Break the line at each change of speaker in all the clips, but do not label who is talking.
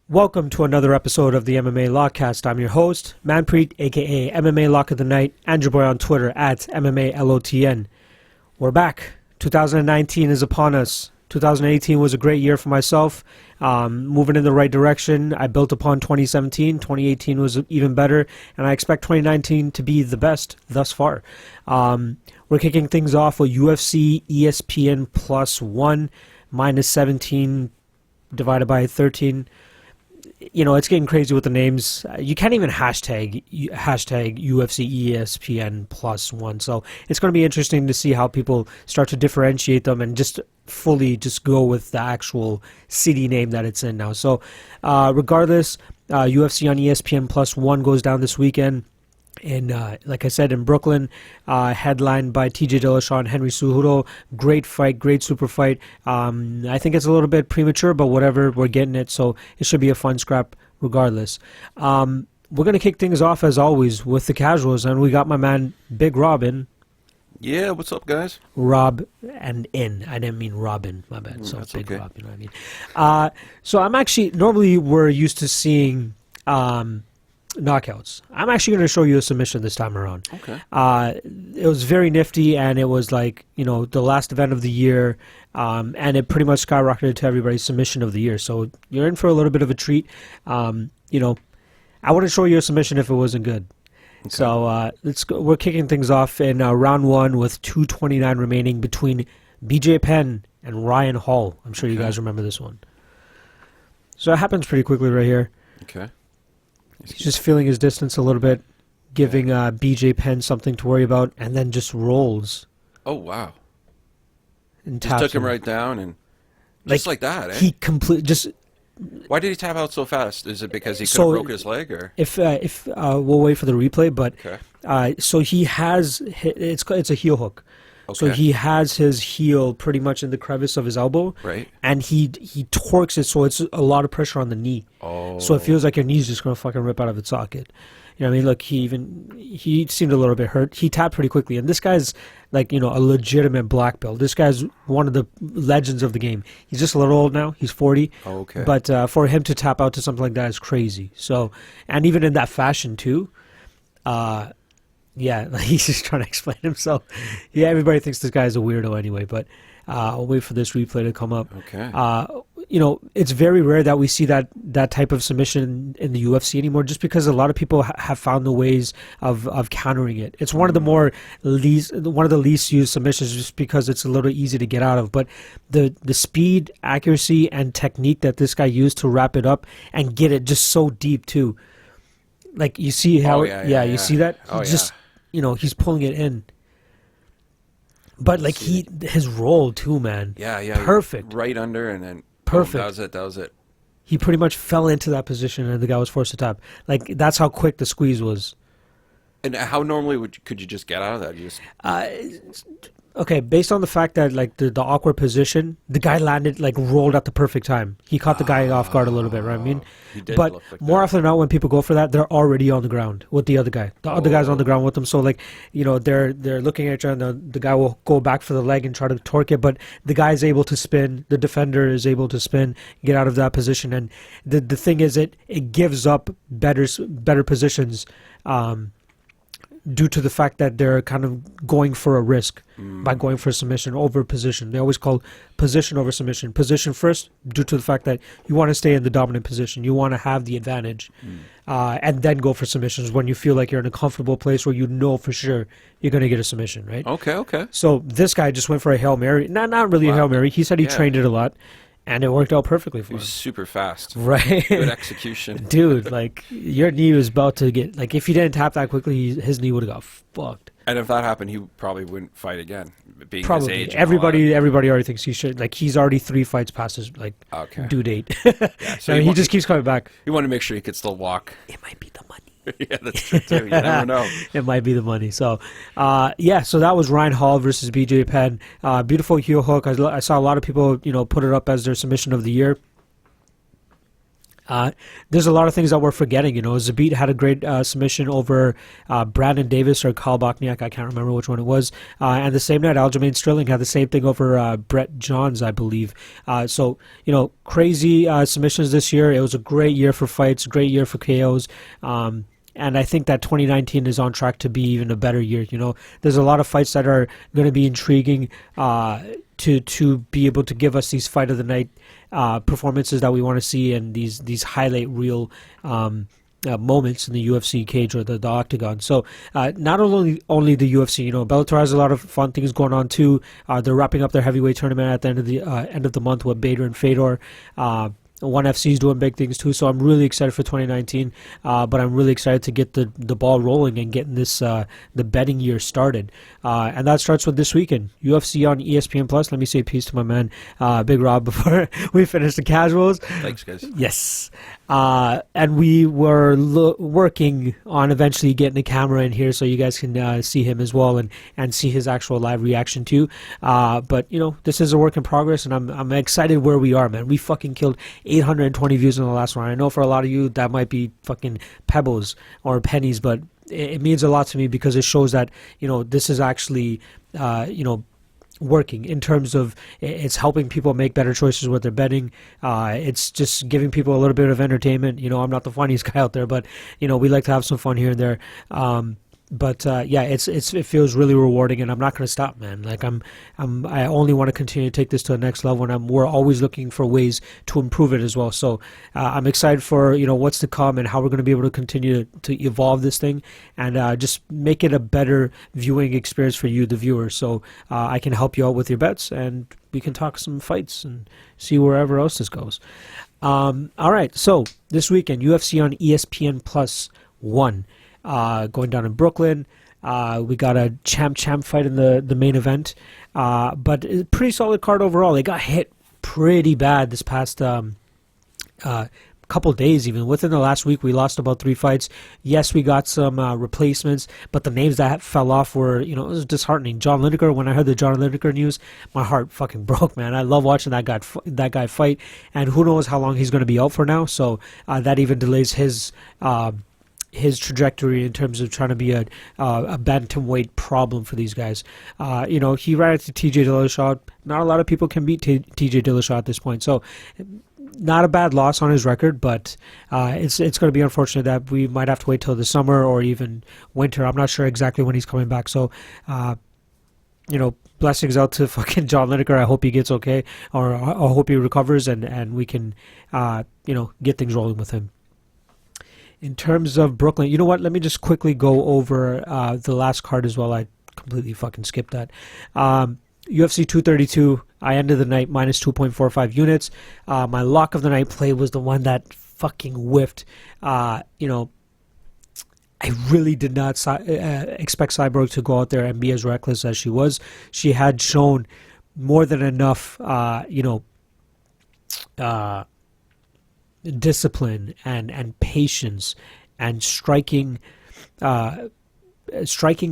Welcome to another episode of the MMA Lock-Cast. I'm your host, Manpreet, aka MMA Lock of the Night, and your boy on Twitter at MMA LOTN. We're back. 2019 is upon us. 2018 was a great year for myself, moving in the right direction. I built upon 2017. 2018 was even better, and I expect 2019 to be the best thus far. We're kicking things off with UFC ESPN plus 1, minus 17 divided by 13. You know, it's getting crazy with the names. You can't even hashtag UFC ESPN plus 1. So it's going to be interesting to see how people start to differentiate them and just fully just go with the actual city name that it's in now. So regardless, UFC on ESPN plus 1 goes down this weekend. And like I said, in Brooklyn, headlined by TJ Dillashaw and Henry Cejudo. Great fight, great super fight. I think it's a little bit premature, but whatever, we're getting it, so it should be a fun scrap regardless. We're going to kick things off, as always, with the casuals, and we got my man, Big Robin.
Yeah, what's up, guys?
Rob and in. I didn't mean Robin, my bad. So Big
okay.
Rob, you know what I mean? So I'm actually, normally we're used to seeing knockouts. I'm actually going to show you a submission this time around.
Okay.
It was very nifty, and it was like, you know, the last event of the year, and it pretty much skyrocketed to everybody's submission of the year. So you're in for a little bit of a treat. You know, I wouldn't show you a submission if it wasn't good. Okay. So let's go. We're kicking things off in round 1 with 2:29 remaining between BJ Penn and Ryan Hall. I'm sure you guys remember this one. So it happens pretty quickly right here.
Okay.
He's just feeling his distance a little bit, giving BJ Penn something to worry about, and then just rolls.
Oh, wow.
And
just took him right down, and just like that, eh?
He just...
Why did he tap out so fast? Is it because he could have broke his leg, or?
If we'll wait for the replay, but
okay.
So he has... It's a heel hook. Okay. So he has his heel pretty much in the crevice of his elbow,
right?
And he torques it, so it's a lot of pressure on the knee.
Oh.
So it feels like your knee's just gonna fucking rip out of its socket. You know what I mean? Look, he seemed a little bit hurt. He tapped pretty quickly, and this guy's like, you know, a legitimate black belt. This guy's one of the legends of the game. He's just a little old now. He's 40.
Oh, okay.
But for him to tap out to something like that is crazy. So, and even in that fashion too. Yeah, he's just trying to explain himself. Yeah, everybody thinks this guy's a weirdo anyway, but I'll wait for this replay to come up.
Okay.
You know, it's very rare that we see that type of submission in the UFC anymore, just because a lot of people have found the ways of countering it. It's one of the least used submissions, just because it's a little easy to get out of. But the speed, accuracy, and technique that this guy used to wrap it up and get it just so deep too. Like, you see how you see that? You know, he's pulling it in. But like his roll too, man.
Yeah.
Perfect.
Right under, and then
perfect.
That was it.
He pretty much fell into that position, and the guy was forced to tap. Like, that's how quick the squeeze was.
And how normally could you just get out of that? You just
okay, based on the fact that, like, the awkward position, the guy landed, like, rolled at the perfect time. He caught the guy off guard a little bit, right? I mean, but like more often than not, when people go for that, they're already on the ground with the other guy. The other guy's on the ground with them, so, like, you know, they're looking at each other, and the guy will go back for the leg and try to torque it, but the guy's able to spin, the defender is able to spin, get out of that position, and the thing is, it gives up better positions, due to the fact that they're kind of going for a risk by going for submission over position. They always call position over submission. Position first, due to the fact that you want to stay in the dominant position. You want to have the advantage, and then go for submissions when you feel like you're in a comfortable place where you know for sure you're going to get a submission, right?
Okay.
So this guy just went for a Hail Mary. Not really a Hail Mary. He said he trained it a lot. And it worked out perfectly for him.
He was super fast.
Right.
Good execution.
Dude, like, your knee was about to get... Like, if he didn't tap that quickly, his knee would have got fucked.
And if that happened, he probably wouldn't fight again, being
probably.
his age.
Everybody already thinks he should. Like, he's already 3 fights past his, like, due date. Yeah, so he just keeps coming back.
You want to make sure he could still walk.
It might be the money.
Yeah, that's true, too. You never know.
It might be the money. So, so that was Ryan Hall versus BJ Penn. Beautiful heel hook. I saw a lot of people, you know, put it up as their submission of the year. There's a lot of things that we're forgetting. Zabit had a great submission over Brandon Davis or Karl Bochniak. I can't remember which one it was. And the same night, Aljamain Sterling had the same thing over Brett Johns, I believe. So, crazy submissions this year. It was a great year for fights, great year for KOs. And I think that 2019 is on track to be even a better year. There's a lot of fights that are going to be intriguing to be able to give us these fight of the night performances that we want to see, and these highlight reel moments in the UFC cage or the octagon. So not only the UFC, Bellator has a lot of fun things going on too. They're wrapping up their heavyweight tournament at the end of the month with Bader and Fedor. ONE FC is doing big things too, so I'm really excited for 2019. But I'm really excited to get the ball rolling and getting this the betting year started. And that starts with this weekend, UFC on ESPN Plus. Let me say peace to my man, Big Rob, before we finish the casuals.
Thanks, guys.
Yes. And we were working on eventually getting the camera in here so you guys can see him as well and see his actual live reaction too. But this is a work in progress, and I'm excited where we are, man. We fucking killed 820 views in the last one. I know for a lot of you that might be fucking pebbles or pennies, but it means a lot to me because it shows that this is actually working in terms of it's helping people make better choices with their betting. It's just giving people a little bit of entertainment. I'm not the funniest guy out there, but we like to have some fun here and there. But yeah, it feels really rewarding, and I'm not going to stop, man. Like I only want to continue to take this to the next level, and we're always looking for ways to improve it as well. So I'm excited for what's to come and how we're going to be able to continue to evolve this thing and just make it a better viewing experience for you, the viewer. So I can help you out with your bets, and we can talk some fights and see wherever else this goes. All right, so this weekend, UFC on ESPN Plus 1. Going down in Brooklyn. We got a champ fight in the main event. But a pretty solid card overall. They got hit pretty bad this past couple days even. Within the last week, we lost about 3 fights. Yes, we got some replacements, but the names that fell off were, it was disheartening. John Lineker, when I heard the John Lineker news, my heart fucking broke, man. I love watching that guy fight, and who knows how long he's going to be out for now. So that even delays his trajectory in terms of trying to be a bantamweight problem for these guys. He ran into TJ Dillashaw. Not a lot of people can beat TJ Dillashaw at this point. So not a bad loss on his record, but it's going to be unfortunate that we might have to wait till the summer or even winter. I'm not sure exactly when he's coming back. So, blessings out to fucking John Lineker. I hope he gets okay, or I hope he recovers and we can, get things rolling with him. In terms of Brooklyn, you know what? Let me just quickly go over the last card as well. I completely fucking skipped that. UFC 232, I ended the night minus 2.45 units. My lock of the night play was the one that fucking whiffed. I really did not expect Cyborg to go out there and be as reckless as she was. She had shown more than enough, discipline and patience and striking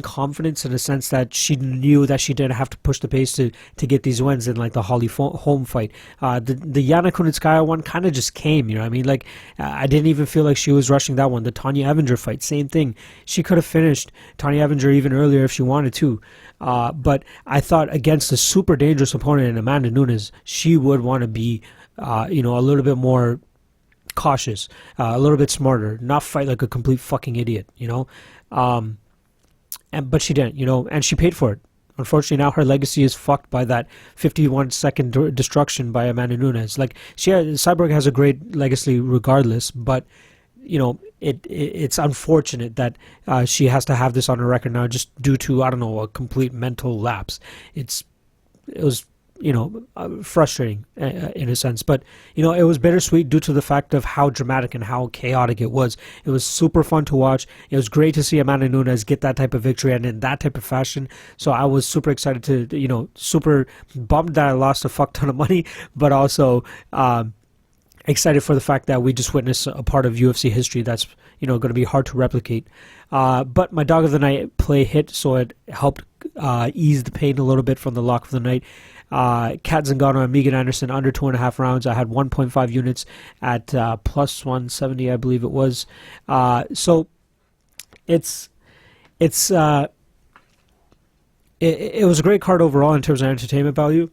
confidence in a sense that she knew that she didn't have to push the pace to get these wins in like the Holly Holm fight. The Yana Kunitskaya one kind of just came, I mean? Like, I didn't even feel like she was rushing that one. The Tanya Evinger fight, same thing. She could have finished Tanya Evinger even earlier if she wanted to. But I thought against a super dangerous opponent in Amanda Nunes, she would want to be, a little bit more cautious, a little bit smarter, not fight like a complete fucking idiot, but she didn't, and she paid for it. Unfortunately, now her legacy is fucked by that 51-second destruction by Amanda Nunes. Like, Cyborg has a great legacy regardless, but it's unfortunate that she has to have this on her record now just due to, I don't know, a complete mental lapse. It was frustrating in a sense, but it was bittersweet due to the fact of how dramatic and how chaotic it was. It was super fun to watch. It was great to see Amanda Nunes get that type of victory and in that type of fashion. So I was super excited to, super bummed that I lost a fuck ton of money, but also excited for the fact that we just witnessed a part of UFC history that's going to be hard to replicate. But my dog of the night play hit, so it helped ease the pain a little bit from the lock of the night. Kat Zingano and Megan Anderson under 2.5 rounds. I had 1.5 units at plus 170, I believe it was. So it was a great card overall in terms of entertainment value.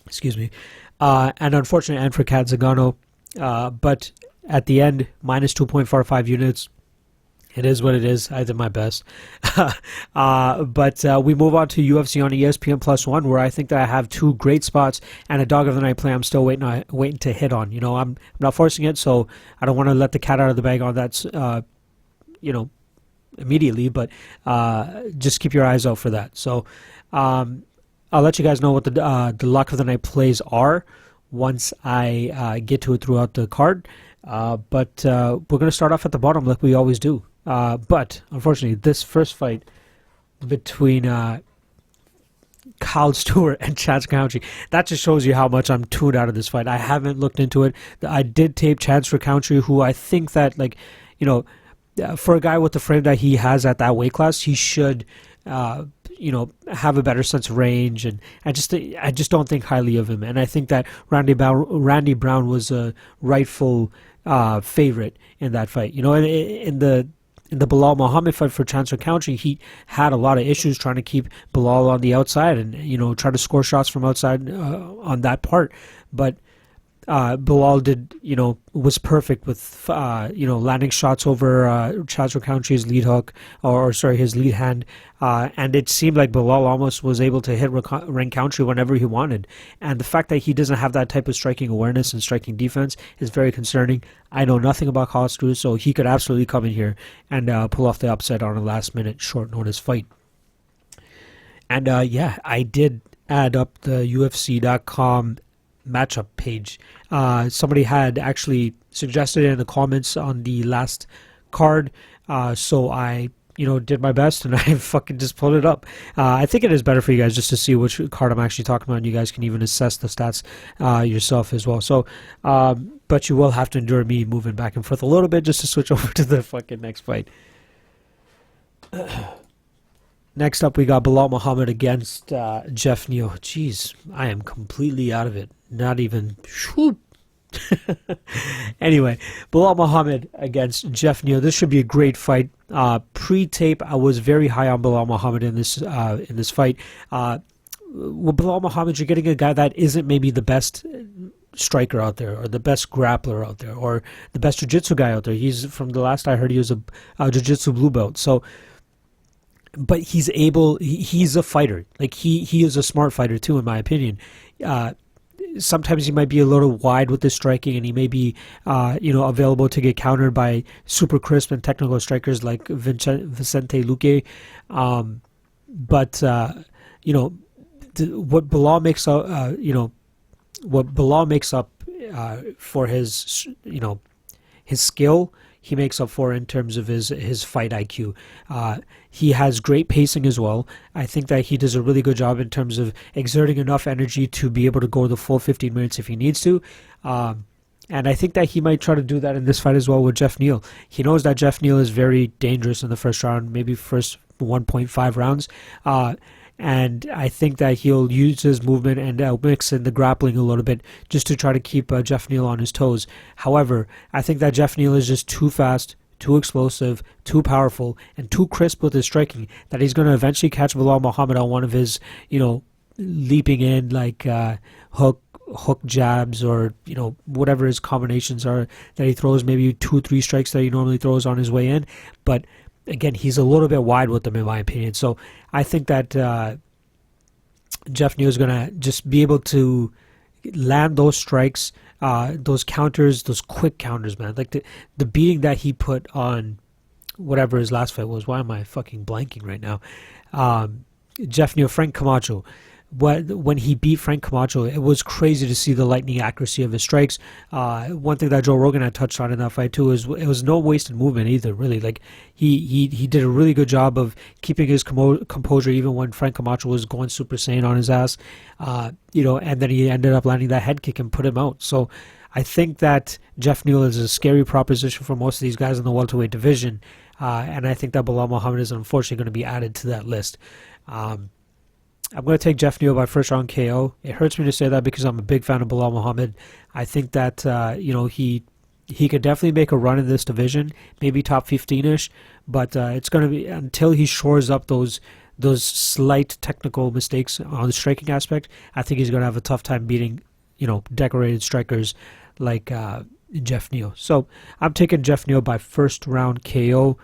Excuse me. And unfortunate end for Kat Zingano. But at the end, minus 2.45 units. It is what it is. I did my best. But we move on to UFC on ESPN Plus One, where I think that I have two great spots and a dog of the night play I'm still waiting to hit on. I'm not forcing it, so I don't want to let the cat out of the bag on that, immediately. But just keep your eyes out for that. So I'll let you guys know what the lock of the night plays are once I get to it throughout the card. But we're going to start off at the bottom like we always do. But unfortunately, this first fight between Kyle Stewart and Chance Country, that just shows you how much I'm tuned out of this fight. I haven't looked into it. I did tape Chance Country, who I think that, for a guy with the frame that he has at that weight class, he should, have a better sense of range. And I just don't think highly of him. And I think that Randy Brown was a rightful favorite in that fight. In the Belal Muhammed fight for Chance Country, he had a lot of issues trying to keep Belal on the outside and, try to score shots from outside on that part. But Belal was perfect with, landing shots over Chance Country's lead hook, his lead hand. And it seemed like Belal almost was able to hit Rencountre whenever he wanted. And the fact that he doesn't have that type of striking awareness and striking defense is very concerning. I know nothing about Kyle Stewart, so he could absolutely come in here and pull off the upset on a last-minute, short-notice fight. And, I did add up the UFC.com matchup page. Somebody had actually suggested it in the comments on the last card, so I did my best and I fucking just pulled it up. I think it is better for you guys just to see which card I'm actually talking about, and you guys can even assess the stats yourself as well. So but you will have to endure me moving back and forth a little bit just to switch over to the fucking next fight. Next up, we got Belal Muhammad against Geoff Neal. Jeez, I am completely out of it. Not even... Anyway, Belal Muhammad against Geoff Neal. This should be a great fight. Pre-tape, I was very high on Belal Muhammad in this fight. With Belal Muhammad, you're getting a guy that isn't maybe the best striker out there, or the best grappler out there, or the best jiu-jitsu guy out there. He's, from the last I heard, he was a jiu-jitsu blue belt. So... but he's a fighter. Like, he is a smart fighter too, in my opinion. Sometimes he might be a little wide with his striking, and he may be, available to get countered by super crisp and technical strikers like Vicente Luque. But what Belal makes up, for his, his skill, he makes up for in terms of his fight IQ. He has great pacing as well. I think that he does a really good job in terms of exerting enough energy to be able to go the full 15 minutes if he needs to. And I think that he might try to do that in this fight as well with Geoff Neal. He knows that Geoff Neal is very dangerous in the first round, maybe first 1.5 rounds. And I think that he'll use his movement and mix in the grappling a little bit just to try to keep Geoff Neal on his toes. However, I think that Geoff Neal is just too fast, too explosive, too powerful, and too crisp with his striking that he's going to eventually catch Belal Muhammad on one of his, leaping in like hook jabs, or whatever his combinations are that he throws, maybe 2-3 strikes that he normally throws on his way in. But again, he's a little bit wide with them, in my opinion. So I think that Geoff Neal is going to just be able to land those strikes, those counters, those quick counters, man. Like the beating that he put on whatever his last fight was. Why am I fucking blanking right now? Geoff Neal, Frank Camacho. When he beat Frank Camacho, it was crazy to see the lightning accuracy of his strikes. One thing that Joe Rogan had touched on in that fight too is it was no wasted movement either. Really, like he did a really good job of keeping his composure even when Frank Camacho was going Super Saiyan on his ass. And then he ended up landing that head kick and put him out. So I think that Geoff Neal is a scary proposition for most of these guys in the welterweight division, and I think that Belal Muhammad is unfortunately going to be added to that list. I'm going to take Geoff Neal by first round KO. It hurts me to say that because I'm a big fan of Belal Muhammed. I think that he could definitely make a run in this division, maybe top 15ish, but it's going to be until he shores up those slight technical mistakes on the striking aspect. I think he's going to have a tough time beating decorated strikers like Geoff Neal. So I'm taking Geoff Neal by first round KO.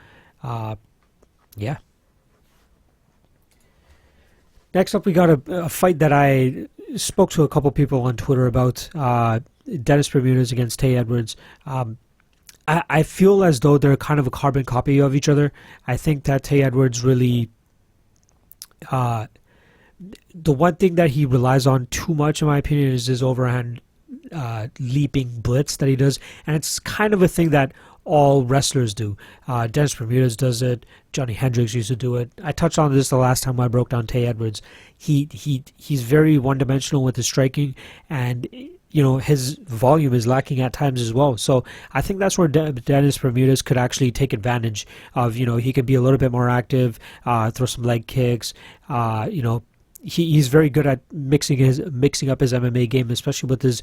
Yeah. Next up, we got a fight that I spoke to a couple people on Twitter about. Dennis Bermudez against Tay Edwards. I feel as though they're kind of a carbon copy of each other. I think that Tay Edwards really... the one thing that he relies on too much, in my opinion, is his overhand leaping blitz that he does. And it's kind of a thing that all wrestlers do. Dennis Bermudez does it. Johnny Hendricks used to do it. I touched on this the last time I broke down Tay Edwards. He's very one-dimensional with his striking, and his volume is lacking at times as well. So I think that's where Dennis Bermudez could actually take advantage of. He could be a little bit more active, throw some leg kicks. He's very good at mixing up his MMA game, especially with his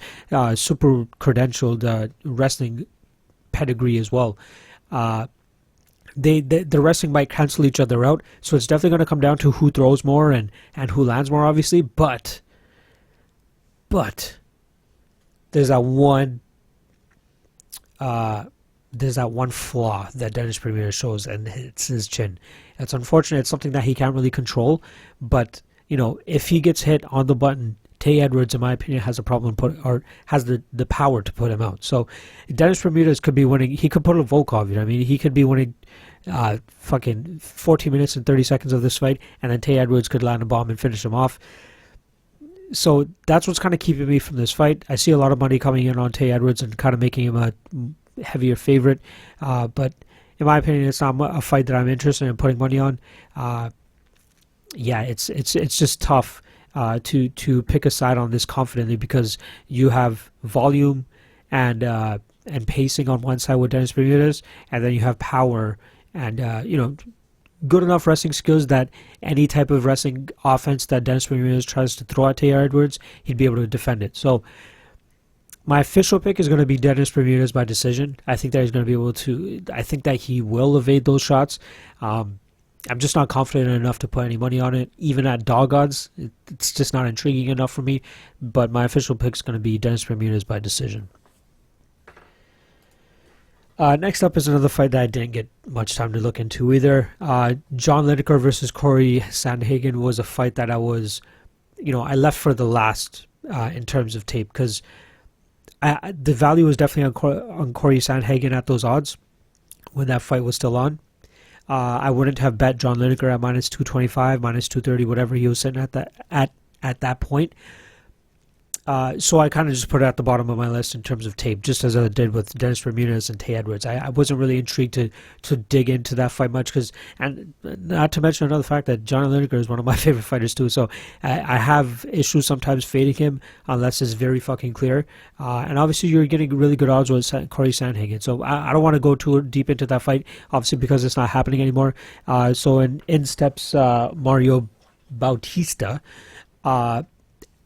super credentialed wrestling pedigree as well. The wrestling might cancel each other out, so it's definitely going to come down to who throws more and who lands more, obviously. But there's that one flaw that Dennis Bermudez shows, and it's his chin. It's unfortunate. It's something that he can't really control. But if he gets hit on the button, Tay Edwards, in my opinion, has a problem has the power to put him out. So Dennis Bermudez could be winning. He could put a Volkov. He could be winning fucking 14 minutes and 30 seconds of this fight, and then Tay Edwards could land a bomb and finish him off. So that's what's kind of keeping me from this fight. I see a lot of money coming in on Tay Edwards and kind of making him a heavier favorite. But in my opinion, it's not a fight that I'm interested in putting money on. It's just tough to pick a side on this confidently, because you have volume and pacing on one side with Dennis Bermudez, and then you have power and good enough wrestling skills that any type of wrestling offense that Dennis Bermudez tries to throw at Tay Edwards, he'd be able to defend it. So my official pick is going to be Dennis Bermudez by decision. I think that he's going to be able to. I think that he will evade those shots. I'm just not confident enough to put any money on it, even at dog odds. It's just not intriguing enough for me. But my official pick is going to be Dennis Bermudez by decision. Next up is another fight that I didn't get much time to look into either. John Lineker versus Cory Sandhagen was a fight that I was, I left for the last in terms of tape, because the value was definitely on Cory Sandhagen at those odds when that fight was still on. I wouldn't have bet John Lineker at minus 225, minus 230, whatever he was sitting at that point. So I kind of just put it at the bottom of my list in terms of tape, just as I did with Dennis Bermudez and Tay Edwards. I wasn't really intrigued to dig into that fight much, and not to mention another fact that John Lineker is one of my favorite fighters too. So I have issues sometimes fading him unless it's very fucking clear. And obviously you're getting really good odds with Cory Sandhagen. So I don't want to go too deep into that fight, obviously, because it's not happening anymore. So in steps Mario Bautista.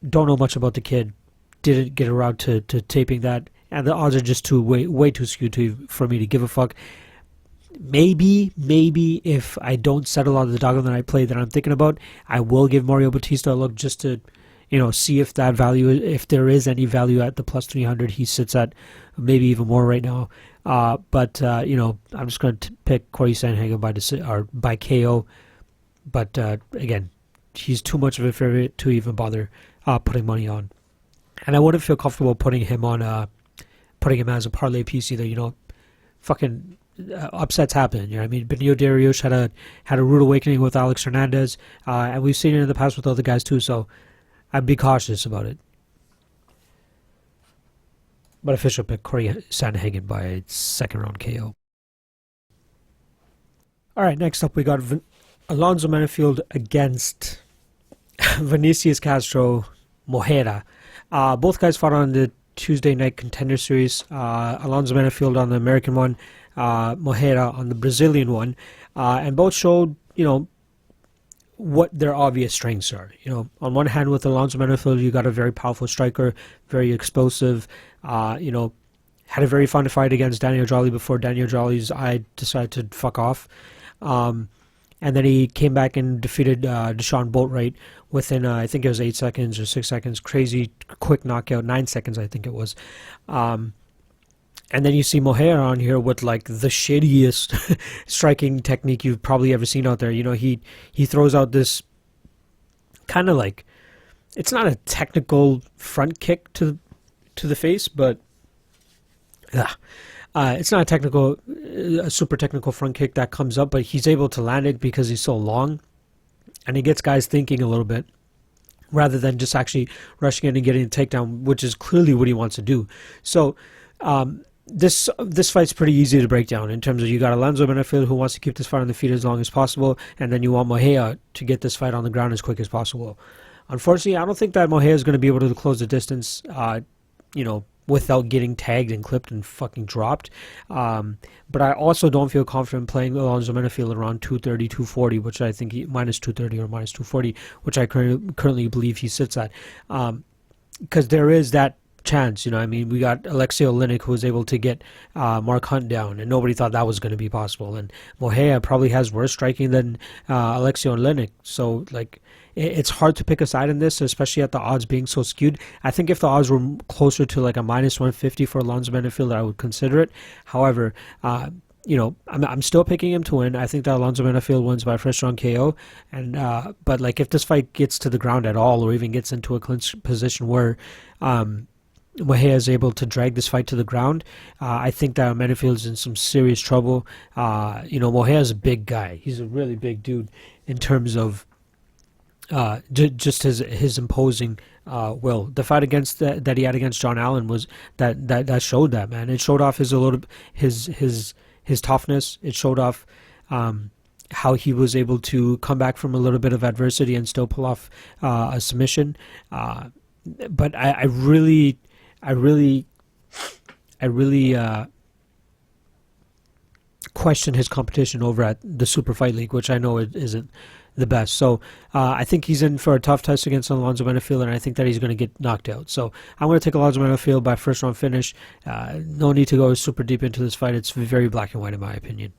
Don't know much about the kid. Didn't get around to taping that, and the odds are just way too skewed for me to give a fuck. Maybe if I don't settle on the dog on the night play that I'm thinking about, I will give Mario Bautista a look just to, see if that value, if there is any value at the plus 300 he sits at, maybe even more right now. But I'm just going to pick Cory Sandhagen by KO. But again, he's too much of a favorite to even bother putting money on, and I wouldn't feel comfortable putting him as a parlay piece either. Fucking upsets happen. Benio Dariush had a rude awakening with Alex Hernandez, and we've seen it in the past with other guys too. So I'd be cautious about it. But official pick Cory Sandhagen by second round KO. All right, next up we got Alonzo Menifield against Vinicius Castro Moreira. Both guys fought on the Tuesday Night Contender Series. Alonzo Menifield on the American one, Moreira on the Brazilian one, and both showed what their obvious strengths are. You know, on one hand, with Alonzo Menifield, you got a very powerful striker, very explosive. You know, had a very fun fight against Daniel Jolly before Daniel Jolly's eye decided to fuck off. And then he came back and defeated Deshaun Boatwright within, I think it was 8 seconds or 6 seconds. Crazy quick knockout, 9 seconds, I think it was. And then you see Moreira on here with like the shittiest striking technique you've probably ever seen out there. You know, he throws out this kind of like, it's not a technical front kick to the face, but it's not a super technical front kick that comes up, but he's able to land it because he's so long, and he gets guys thinking a little bit rather than just actually rushing in and getting a takedown, which is clearly what he wants to do. So this fight's pretty easy to break down in terms of, you got Alonzo Menifield who wants to keep this fight on the feet as long as possible, and then you want Moreira to get this fight on the ground as quick as possible. Unfortunately, I don't think that Moreira is going to be able to close the distance, you know, without getting tagged and clipped and fucking dropped. But I also don't feel confident playing Alonzo Menifield around 230, 240, which I think minus 230 or minus 240, which I currently believe he sits at. Because there is that chance, you know. I mean, we got Alexei Oleinik, who was able to get Mark Hunt down, and nobody thought that was going to be possible. And Moreira probably has worse striking than Alexei Oleinik. So, like, it's hard to pick a side in this, especially at the odds being so skewed. I think if the odds were closer to like a minus 150 for Alonzo Menifield, I would consider it. However, you know, I'm still picking him to win. I think that Alonzo Menifield wins by first round KO. And but like, if this fight gets to the ground at all, or even gets into a clinch position where Moreira is able to drag this fight to the ground, I think that Menifield's in some serious trouble. You know, Moreira's a big guy. He's a really big dude in terms of just his imposing will. The fight against that he had against John Allen was that showed that, man. It showed off his toughness. It showed off how he was able to come back from a little bit of adversity and still pull off a submission. But I really question his competition over at the Super Fight League, which I know it isn't the best. So I think he's in for a tough test against Alonzo Menifield, and I think that he's going to get knocked out. So I'm going to take Alonzo Menifield by first round finish. No need to go super deep into this fight. It's very black and white in my opinion.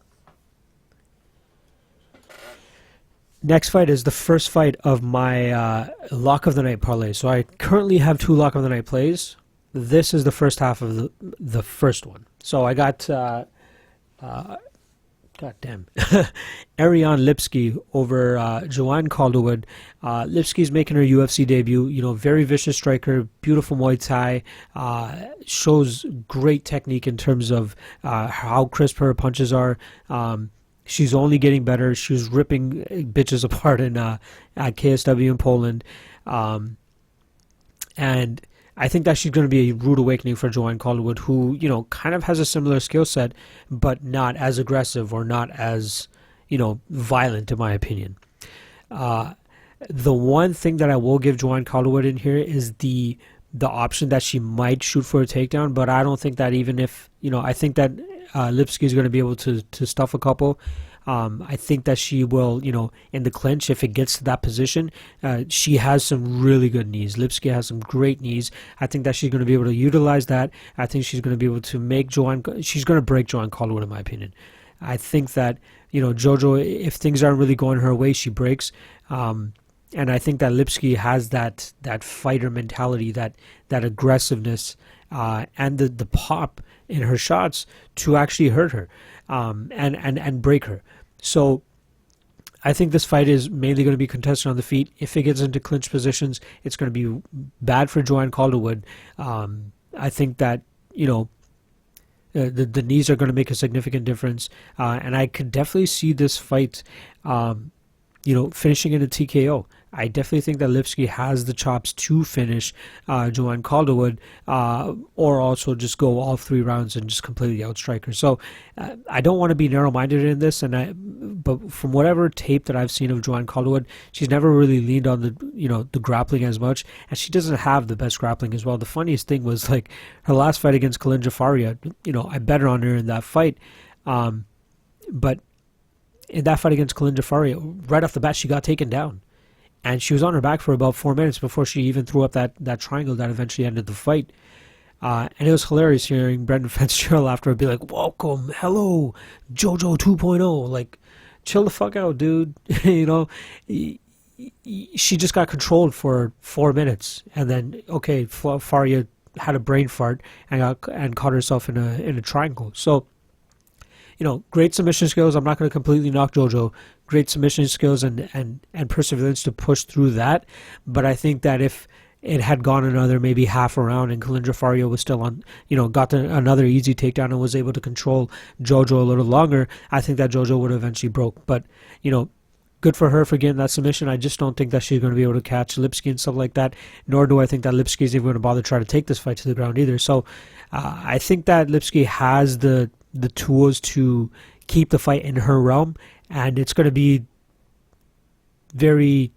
Next fight is the first fight of my Lock of the Night parlay. So I currently have 2 Lock of the Night plays. This is the first half of the first one. So I got goddamn Ariane Lipski over Joanne Calderwood. Lipski's making her UFC debut. You know, very vicious striker, beautiful Muay Thai, shows great technique in terms of how crisp her punches are. She's only getting better. She was ripping bitches apart at KSW in Poland. And I think that she's going to be a rude awakening for Joanne Calderwood, who, you know, kind of has a similar skill set, but not as aggressive or not as, you know, violent, in my opinion. The one thing that I will give Joanne Calderwood in here is the option that she might shoot for a takedown, but I don't think that, even if, you know, I think that Lipski is going to be able to stuff a couple. I think that she will, you know, in the clinch, if it gets to that position, she has some really good knees. Lipski has some great knees. I think that she's going to be able to utilize that. I think she's going to be able to make she's going to break Joanne Calderwood, in my opinion. I think that, you know, JoJo, if things aren't really going her way, she breaks. And I think that Lipski has that fighter mentality, that aggressiveness, and the pop in her shots to actually hurt her and break her. So I think this fight is mainly going to be contested on the feet. If it gets into clinch positions, it's going to be bad for Joanne Calderwood. I think that, you know, the knees are going to make a significant difference. And I could definitely see this fight, you know, finishing in a TKO. I definitely think that Lipski has the chops to finish Joanne Calderwood, or also just go all 3 rounds and just completely outstrike her. So I don't want to be narrow-minded in this, but from whatever tape that I've seen of Joanne Calderwood, she's never really leaned on the grappling as much, and she doesn't have the best grappling as well. The funniest thing was, like, her last fight against Kalinja Faria, you know, I bet her on her in that fight, but in that fight against Kalinda Faria, right off the bat, she got taken down. And she was on her back for about 4 minutes before she even threw up that triangle that eventually ended the fight. And it was hilarious hearing Brendan Fitzgerald after be like, welcome, hello, JoJo 2.0. Like, chill the fuck out, dude. You know, she just got controlled for 4 minutes. And then, okay, Faria had a brain fart and caught herself in a triangle. So, you know, great submission skills. I'm not going to completely knock JoJo. Great submission skills and perseverance to push through that. But I think that if it had gone another maybe half a round and Kalinda Faria was still on, you know, got another easy takedown and was able to control JoJo a little longer, I think that JoJo would have eventually broke. But, you know, good for her for getting that submission. I just don't think that she's going to be able to catch Lipski and stuff like that, nor do I think that Lipski is even going to bother try to take this fight to the ground either. So I think that Lipski has the tools to keep the fight in her realm, and it's going to be very,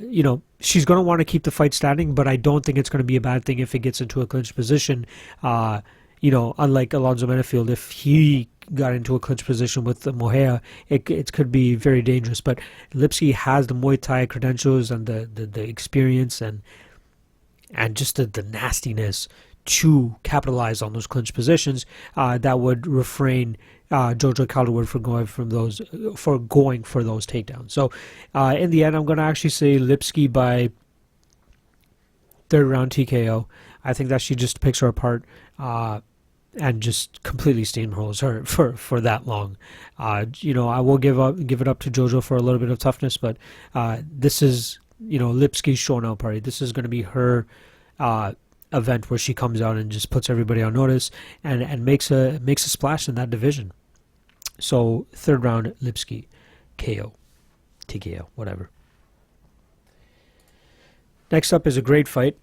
you know, she's going to want to keep the fight standing, but I don't think it's going to be a bad thing if it gets into a clinch position. You know, unlike Alonzo Menifield, if he got into a clinch position with Moreira, it could be very dangerous. But Lipski has the Muay Thai credentials and the experience and just the nastiness to capitalize on those clinch positions that would refrain JoJo Calderwood from going for those takedowns. So in the end, I'm going to actually say Lipski by third round TKO. I think that she just picks her apart and just completely steamrolls her for that long. You know, I will give it up to JoJo for a little bit of toughness, but this is, you know, Lipski's showing out party. This is going to be her event where she comes out and just puts everybody on notice and makes a splash in that division. So third round Lipski, KO, TKO, whatever. Next up is a great fight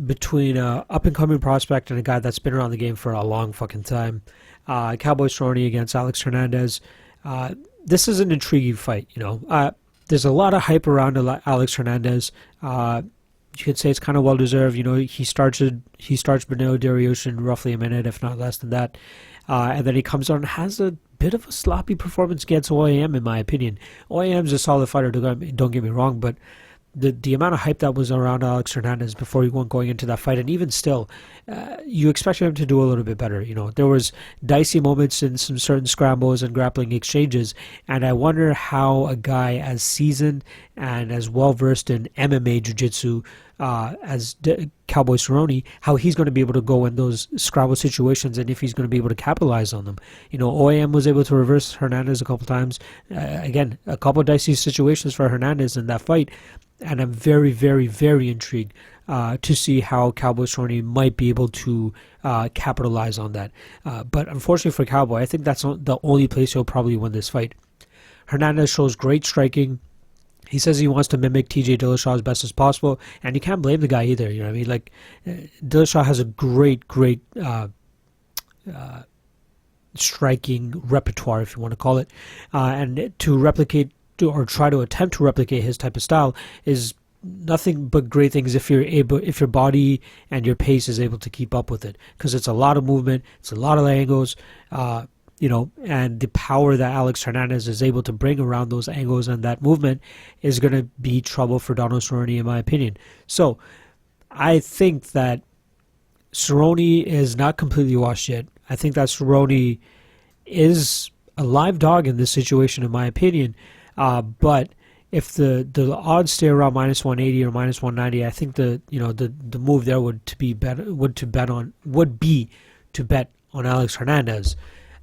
between an up-and-coming prospect and a guy that's been around the game for a long fucking time. Cowboy Cerrone against Alex Hernandez. This is an intriguing fight, you know. There's a lot of hype around Alex Hernandez. You could say it's kind of well-deserved. You know, he starts Benil Dariush in roughly a minute, if not less than that. And then he comes out and has a bit of a sloppy performance against OAM, in my opinion. OAM's a solid fighter, don't get me wrong, but the amount of hype that was around Alex Hernandez before he went going into that fight, and even still, you expected him to do a little bit better. You know, there was dicey moments in some certain scrambles and grappling exchanges, and I wonder how a guy as seasoned and as well-versed in MMA Jiu-Jitsu as Cowboy Cerrone, how he's going to be able to go in those scrabble situations and if he's going to be able to capitalize on them. You know, OAM was able to reverse Hernandez a couple times. Again, a couple dicey situations for Hernandez in that fight. And I'm very, very, very intrigued to see how Cowboy Cerrone might be able to capitalize on that. But unfortunately for Cowboy, I think that's the only place he'll probably win this fight. Hernandez shows great striking. He says he wants to mimic TJ Dillashaw as best as possible, and you can't blame the guy either. You know what I mean? Like, Dillashaw has a great striking repertoire, if you want to call it, and to replicate or try to attempt to replicate his type of style is nothing but great things if your body and your pace is able to keep up with it, because it's a lot of movement, it's a lot of angles. You know, and the power that Alex Hernandez is able to bring around those angles and that movement is going to be trouble for Donald Cerrone, in my opinion. So, I think that Cerrone is not completely washed yet. I think that Cerrone is a live dog in this situation, in my opinion. But if the odds stay around minus 180 or minus 190, I think the move there would be to bet on Alex Hernandez.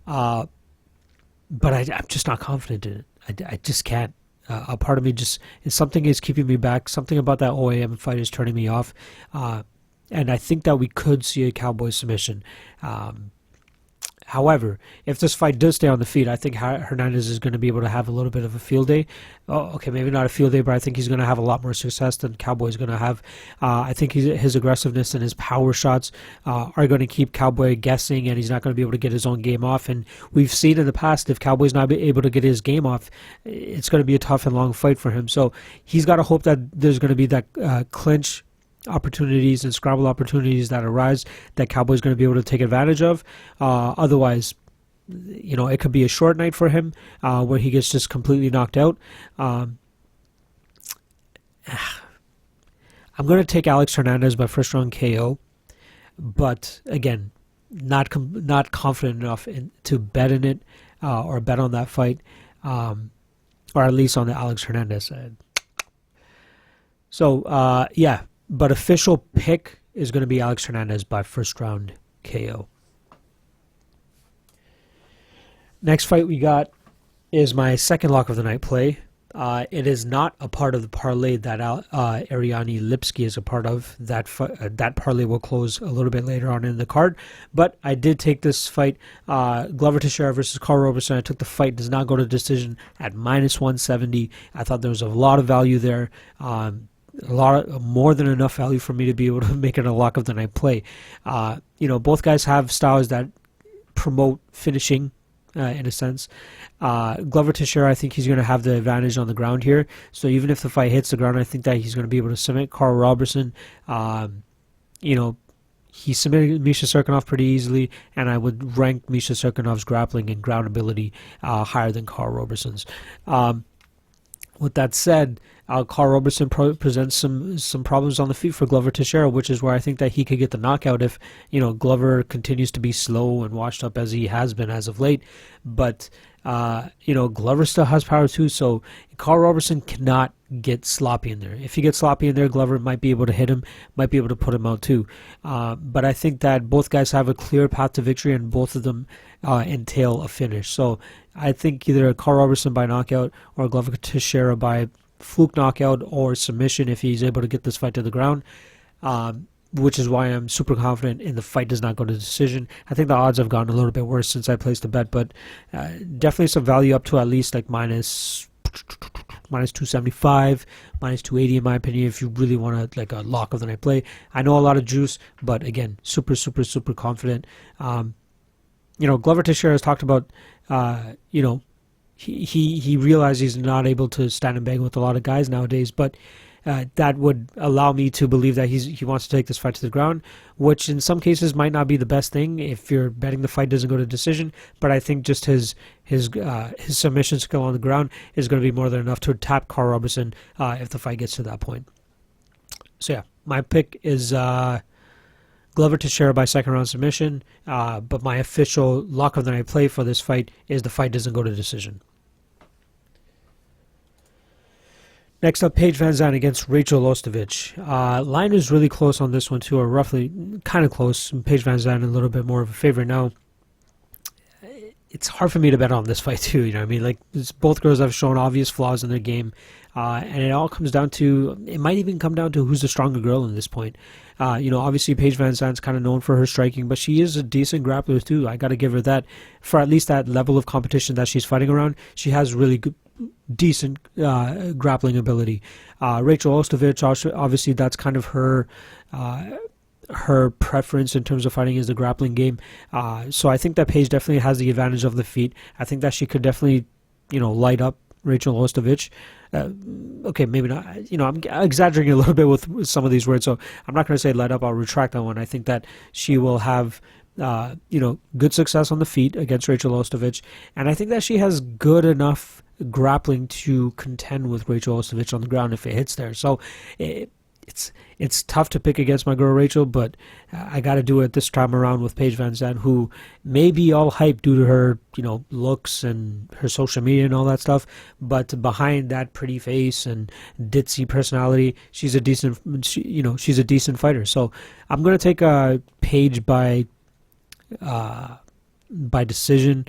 But I'm just not confident in it. I just can't. A part of me something is keeping me back. Something about that OAM fight is turning me off. And I think that we could see a Cowboy submission. However, if this fight does stay on the feet, I think Hernandez is going to be able to have a little bit of a field day. Okay, maybe not a field day, but I think he's going to have a lot more success than Cowboy is going to have. I think his aggressiveness and his power shots are going to keep Cowboy guessing, and he's not going to be able to get his own game off. And we've seen in the past, if Cowboy's not able to get his game off, it's going to be a tough and long fight for him. So he's got to hope that there's going to be that clinch opportunities and scrabble opportunities that arise that Cowboy's going to be able to take advantage of. Otherwise, it could be a short night for him where he gets just completely knocked out. I'm going to take Alex Hernandez by first round KO, but again, not confident enough to bet in it or bet on that fight, or at least on the Alex Hernandez side. So but official pick is going to be Alex Hernandez by first round KO. Next fight we got is my second lock of the night play. It is not a part of the parlay that Ariane Lipski is a part of. That parlay will close a little bit later on in the card. But I did take this fight, Glover Teixeira versus Karl Roberson. I took the fight, does not go to decision, at minus 170. I thought there was a lot of value there. More than enough value for me to be able to make it a lock of the night play. Both guys have styles that promote finishing. In a sense, Glover Teixeira, I think he's going to have the advantage on the ground here. So even if the fight hits the ground, I think that he's going to be able to submit Karl Roberson. He submitted Misha Cirkunov pretty easily, and I would rank Misha Cirkunov's grappling and ground ability higher than Karl Roberson's. With that said, Karl Roberson presents some problems on the feet for Glover Teixeira, which is where I think that he could get the knockout if Glover continues to be slow and washed up as he has been as of late. But Glover still has power too, so Karl Roberson cannot get sloppy in there. If he gets sloppy in there, Glover might be able to hit him, might be able to put him out too. But I think that both guys have a clear path to victory, and both of them entail a finish. So I think either Karl Roberson by knockout or Glover Teixeira by fluke knockout or submission if he's able to get this fight to the ground, which is why I'm super confident in the fight does not go to decision. I think the odds have gotten a little bit worse since I placed the bet, but definitely some value up to at least like minus 275, minus 280 in my opinion, if you really want to like a lock of the night play. I know a lot of juice, but again, super confident. Glover Teixeira has talked about, he realized he's not able to stand and bang with a lot of guys nowadays, but that would allow me to believe that he wants to take this fight to the ground, which in some cases might not be the best thing if you're betting the fight doesn't go to decision. But I think just his submission skill on the ground is going to be more than enough to tap Karl Roberson if the fight gets to that point. So yeah, my pick is Glover Teixeira by second round submission, but my official lock of the night play for this fight is the fight doesn't go to decision. Next up, Paige VanZant against Rachael Ostovich. Line is really close on this one too, or roughly kind of close. Paige VanZant a little bit more of a favorite now. It's hard for me to bet on this fight too. Like both girls have shown obvious flaws in their game, and it all comes down to, it might even come down to who's the stronger girl in this point. Obviously Paige VanZant's kind of known for her striking, but she is a decent grappler too. I got to give her that. For at least that level of competition that she's fighting around, she has really good, decent grappling ability. Rachael Ostovich, obviously that's kind of her preference in terms of fighting is the grappling game. So I think that Paige definitely has the advantage of the feet. I think that she could definitely, light up Rachael Ostovich. Okay, maybe not. I'm exaggerating a little bit with some of these words, so I'm not going to say light up. I'll retract that one. I think that she will have, good success on the feet against Rachael Ostovich, and I think that she has good enough grappling to contend with Rachael Ostovich on the ground if it hits there. So it's tough to pick against my girl Rachael, but I got to do it this time around with Paige VanZant, who may be all hype due to her, looks and her social media and all that stuff. But behind that pretty face and ditzy personality, she's a decent fighter. So I'm gonna take Paige by decision.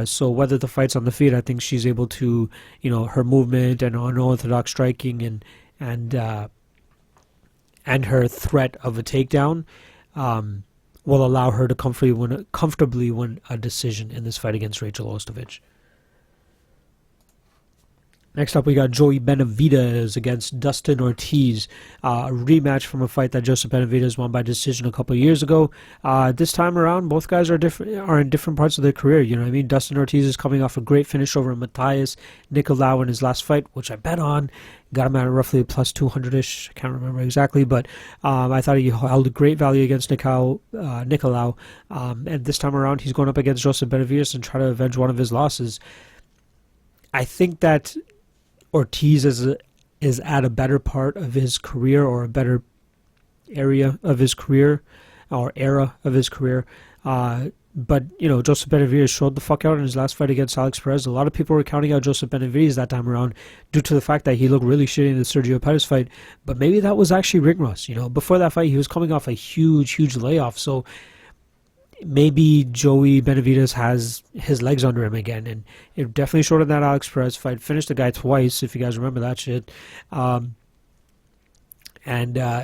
So whether the fight's on the feet, I think she's able to, her movement and unorthodox striking and her threat of a takedown will allow her to comfortably win a decision in this fight against Rachael Ostovich. Next up, we got Joey Benavidez against Dustin Ortiz. A rematch from a fight that Joseph Benavidez won by decision a couple of years ago. This time around, both guys are in different parts of their career. You know what I mean? Dustin Ortiz is coming off a great finish over Matthias Nicolau in his last fight, which I bet on. Got him at roughly plus 200-ish. I can't remember exactly, but I thought he held a great value against Nicolau. And this time around, he's going up against Joseph Benavidez and try to avenge one of his losses. I think that Ortiz is at a better part of his career, or a better area of his career, or era of his career. But, you know, Joseph Benavidez showed the fuck out in his last fight against Alex Perez. A lot of people were counting out Joseph Benavidez that time around due to the fact that he looked really shitty in the Sergio Pettis fight. But maybe that was actually ring rust. You know, before that fight, he was coming off a huge layoff. So maybe Joey Benavidez has his legs under him again, and it definitely showed in that Alex Perez fight. Finished the guy twice, if you guys remember that shit.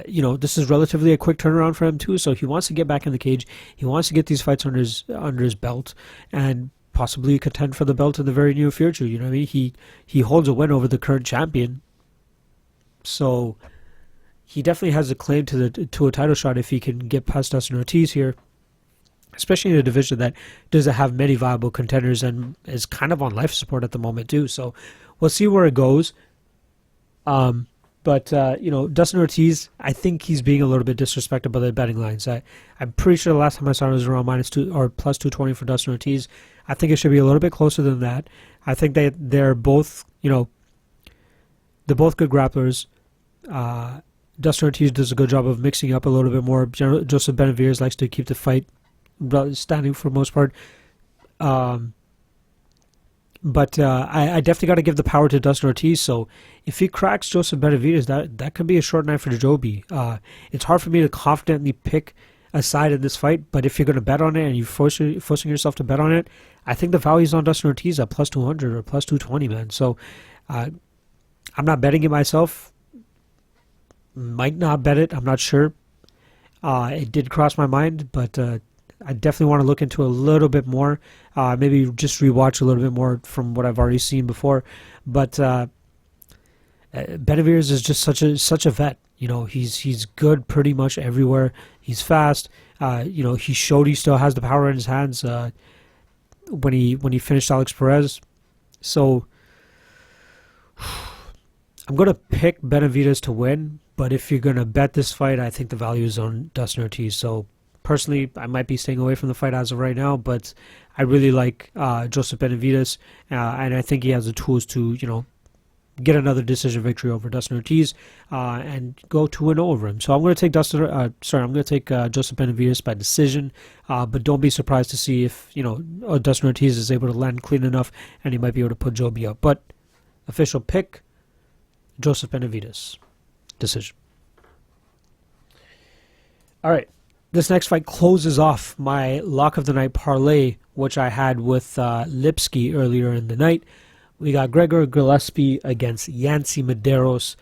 You know, this is relatively a quick turnaround for him too. So he wants to get back in the cage. He wants to get these fights under his belt, and possibly contend for the belt in the very near future. You know what I mean? He holds a win over the current champion, so he definitely has a claim to a title shot if he can get past Dustin Ortiz here. Especially in a division that doesn't have many viable contenders and is kind of on life support at the moment too. So we'll see where it goes. But you know, Dustin Ortiz, I think he's being a little bit disrespected by the betting lines. I'm pretty sure the last time I saw it was around -2 or plus 220 for Dustin Ortiz. I think it should be a little bit closer than that. I think they're both, you know, they're both good grapplers. Dustin Ortiz does a good job of mixing up a little bit more. Joseph Benavidez likes to keep the fight standing for the most part. But I definitely got to give the power to Dustin Ortiz. So if he cracks Joseph Benavidez, that could be a short night for Joby. It's hard for me to confidently pick a side in this fight, but if you're going to bet on it and you're forcing yourself to bet on it, I think the value is on Dustin Ortiz at plus 200 or plus 220, man. So I'm not betting it myself. Might not bet it. I'm not sure. It did cross my mind, but I definitely want to look into a little bit more. Maybe just rewatch a little bit more from what I've already seen before. But Benavidez is just such a vet. You know, he's good pretty much everywhere. He's fast. You know, he showed he still has the power in his hands when he finished Alex Perez. So I'm gonna pick Benavidez to win. But if you're gonna bet this fight, I think the value is on Dustin Ortiz. So personally, I might be staying away from the fight as of right now, but I really like Joseph Benavidez, and I think he has the tools to, you know, get another decision victory over Dustin Ortiz and go 2-0 over him. So I'm going to take Joseph Benavidez by decision, but don't be surprised to see if, you know, Dustin Ortiz is able to land clean enough and he might be able to put Joby up. But official pick, Joseph Benavidez, decision. All right. This next fight closes off my Lock of the Night parlay, which I had with Lipski earlier in the night. We got Gregor Gillespie against Yancy Medeiros.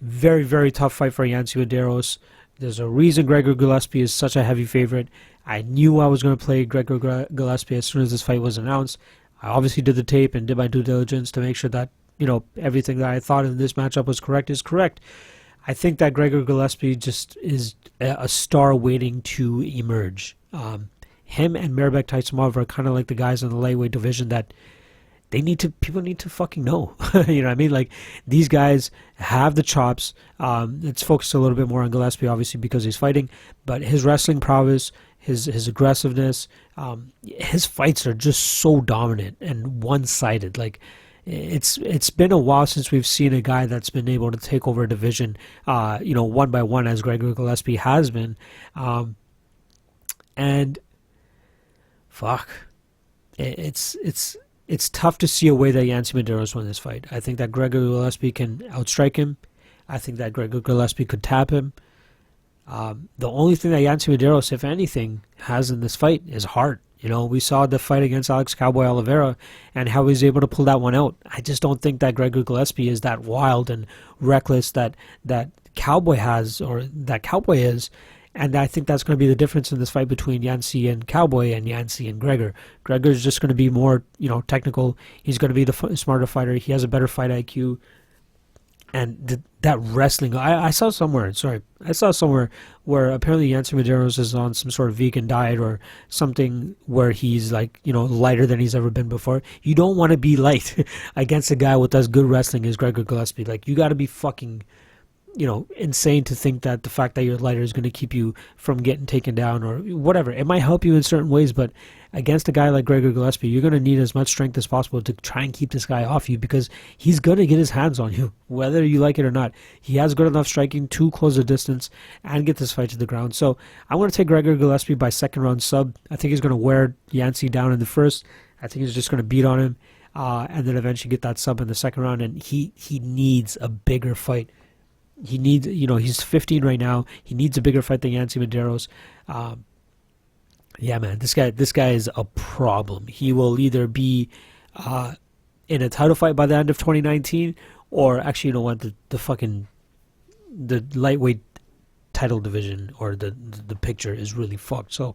Very, very tough fight for Yancy Medeiros. There's a reason Gregor Gillespie is such a heavy favorite. I knew I was going to play Gregor Gillespie as soon as this fight was announced. I obviously did the tape and did my due diligence to make sure that, you know, everything that I thought in this matchup was correct is correct. I think that Gregor Gillespie just is a star waiting to emerge. Him and Mairbek Taisumov are kind of like the guys in the lightweight division that people need to fucking know. You know what I mean? Like, these guys have the chops. Let's focus a little bit more on Gillespie, obviously, because he's fighting. But his wrestling prowess, his aggressiveness, his fights are just so dominant and one-sided. Like, it's been a while since we've seen a guy that's been able to take over a division, you know, one by one, as Gregor Gillespie has been. And fuck, it's tough to see a way that Yancy Medeiros won this fight. I think that Gregor Gillespie can outstrike him. I think that Gregor Gillespie could tap him. The only thing that Yancy Medeiros, if anything, has in this fight is heart. You know, we saw the fight against Alex Cowboy Oliveira and how he was able to pull that one out. I just don't think that Gregor Gillespie is that wild and reckless that Cowboy has, or that Cowboy is. And I think that's going to be the difference in this fight between Yancy and Cowboy and Yancy and Gregor. Gregor's just going to be more, technical. He's going to be the smarter fighter. He has a better fight IQ. And that wrestling, I saw somewhere where apparently Yancy Medeiros is on some sort of vegan diet or something where he's lighter than he's ever been before. You don't want to be light against a guy with as good wrestling as Gregor Gillespie. Like, you got to be fucking, insane to think that the fact that you're lighter is going to keep you from getting taken down or whatever. It might help you in certain ways, but against a guy like Gregor Gillespie, you're going to need as much strength as possible to try and keep this guy off you because he's going to get his hands on you, whether you like it or not. He has good enough striking to close the distance and get this fight to the ground. So I'm going to take Gregor Gillespie by second round sub. I think he's going to wear Yancy down in the first. I think he's just going to beat on him and then eventually get that sub in the second round. And he needs a bigger fight. He needs, he's 15 right now. He needs a bigger fight than Yancy Medeiros. Yeah, man, this guy is a problem. He will either be in a title fight by the end of 2019, or actually, you know what, the lightweight title division or the picture is really fucked. So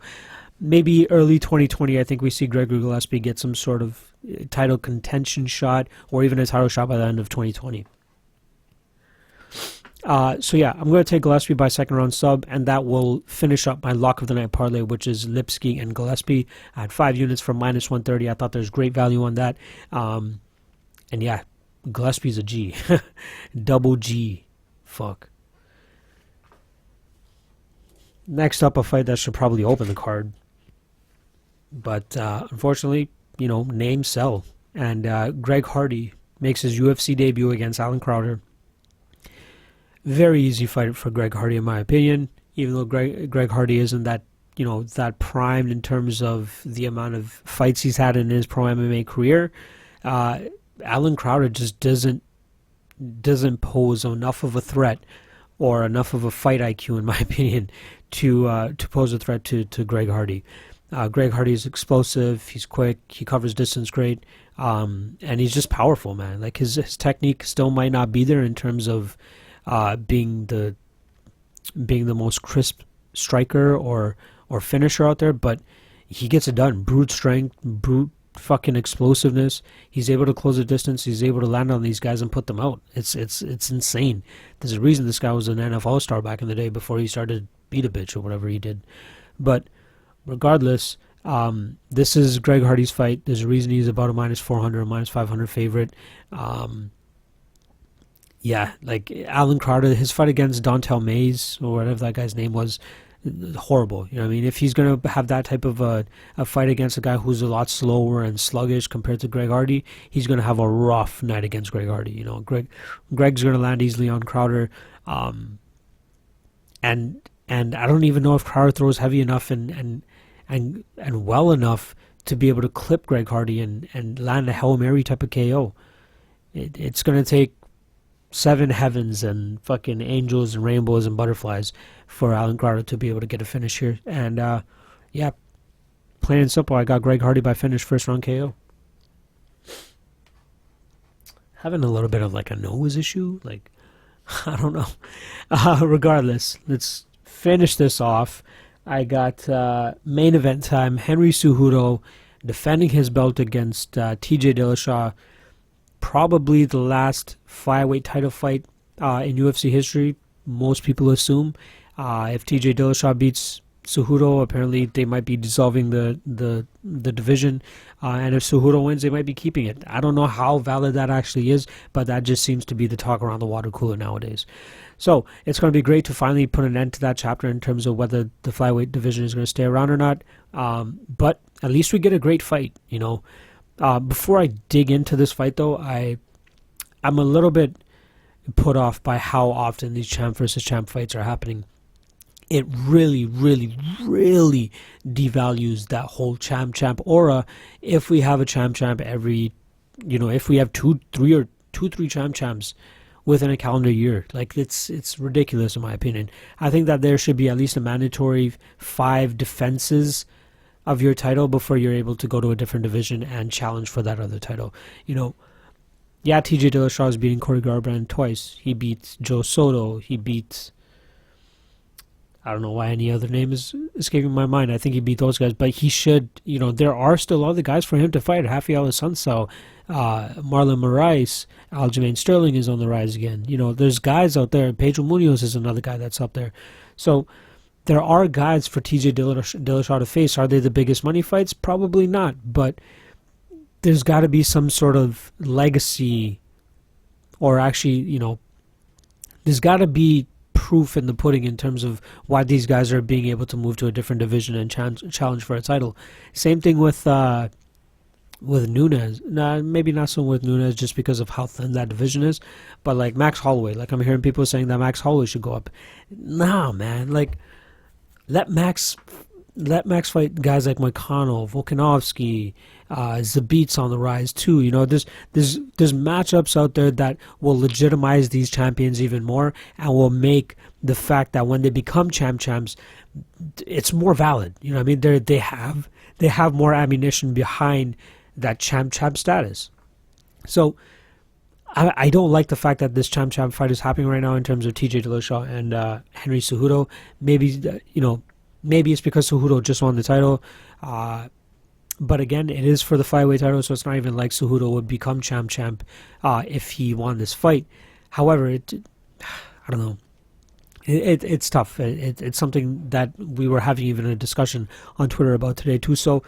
maybe early 2020, I think we see Gregor Gillespie get some sort of title contention shot, or even a title shot by the end of 2020. So yeah, I'm going to take Gillespie by second round sub, and that will finish up my lock of the night parlay, which is Lipski and Gillespie. I had 5 units from minus 130. I thought there's great value on that. And yeah, Gillespie's a G. Double G. Fuck. Next up, a fight that should probably open the card. But unfortunately, names sell. And Greg Hardy makes his UFC debut against Alan Crowder. Very easy fight for Greg Hardy, in my opinion. Even though Greg Hardy isn't that that primed in terms of the amount of fights he's had in his pro MMA career, Alan Crowder just doesn't pose enough of a threat or enough of a fight IQ, in my opinion, to pose a threat to Greg Hardy. Greg Hardy is explosive. He's quick. He covers distance great, and he's just powerful, man. Like his technique still might not be there in terms of being the most crisp striker or finisher out there, but he gets it done. Brute strength, brute fucking explosiveness. He's able to close the distance. He's able to land on these guys and put them out. It's insane. There's a reason this guy was an NFL star back in the day before he started beat a bitch or whatever he did. But regardless, this is Greg Hardy's fight. There's a reason he's about a minus 400 or minus 500 favorite. Yeah, like Alan Crowder, his fight against Dontel Mays, or whatever that guy's name was, horrible. You know what I mean? If he's going to have that type of a fight against a guy who's a lot slower and sluggish compared to Greg Hardy, he's going to have a rough night against Greg Hardy. Greg's going to land easily on Crowder. And I don't even know if Crowder throws heavy enough and well enough to be able to clip Greg Hardy and land a Hail Mary type of KO. It's going to take 7 heavens and fucking angels and rainbows and butterflies for Alan Crowder to be able to get a finish here. And yeah, plain and simple, I got Greg Hardy by finish, first round KO. Having a little bit of like a nose issue, like I don't know. Regardless, let's finish this off. I got main event time. Henry Cejudo defending his belt against TJ Dillashaw. Probably the last flyweight title fight in UFC history, most people assume. If TJ Dillashaw beats Cejudo, apparently they might be dissolving the division. And if Cejudo wins, they might be keeping it. I don't know how valid that actually is, but that just seems to be the talk around the water cooler nowadays. So it's going to be great to finally put an end to that chapter in terms of whether the flyweight division is going to stay around or not. But at least we get a great fight, Before I dig into this fight, though, I'm a little bit put off by how often these champ versus champ fights are happening. It really, really, really devalues that whole champ aura. If we have a champ every, if we have two, three champs within a calendar year, like it's ridiculous in my opinion. I think that there should be at least a mandatory 5 defenses of your title before you're able to go to a different division and challenge for that other title. Yeah, TJ Dillashaw is beating Cory Garbrandt twice. He beats Joe Soto. He beats I don't know why any other name is escaping my mind. I think he beat those guys, but he should, there are still other guys for him to fight. Rafael Assunção, Marlon Moraes, Aljamain Sterling is on the rise again. There's guys out there. Pedro Munoz is another guy that's up there. So there are guys for TJ Dillashaw to face. Are they the biggest money fights? Probably not, but there's got to be some sort of legacy, or actually, there's got to be proof in the pudding in terms of why these guys are being able to move to a different division and challenge for a title. Same thing with Nunes. Nah, maybe not so with Nunes just because of how thin that division is, but like Max Holloway. Like I'm hearing people saying that Max Holloway should go up. Nah, man. Like let Max fight guys like Moicano, Volkanovski, Zabit's on the rise too. There's matchups out there that will legitimize these champions even more and will make the fact that when they become champs, it's more valid. I mean, they have more ammunition behind that champ status. So I don't like the fact that this champ fight is happening right now in terms of TJ Dillashaw and Henry Cejudo. Maybe it's because Cejudo just won the title. But again, it is for the flyweight title, so it's not even like Cejudo would become champ if he won this fight. However, I don't know. It's tough. It's something that we were having even a discussion on Twitter about today too. So,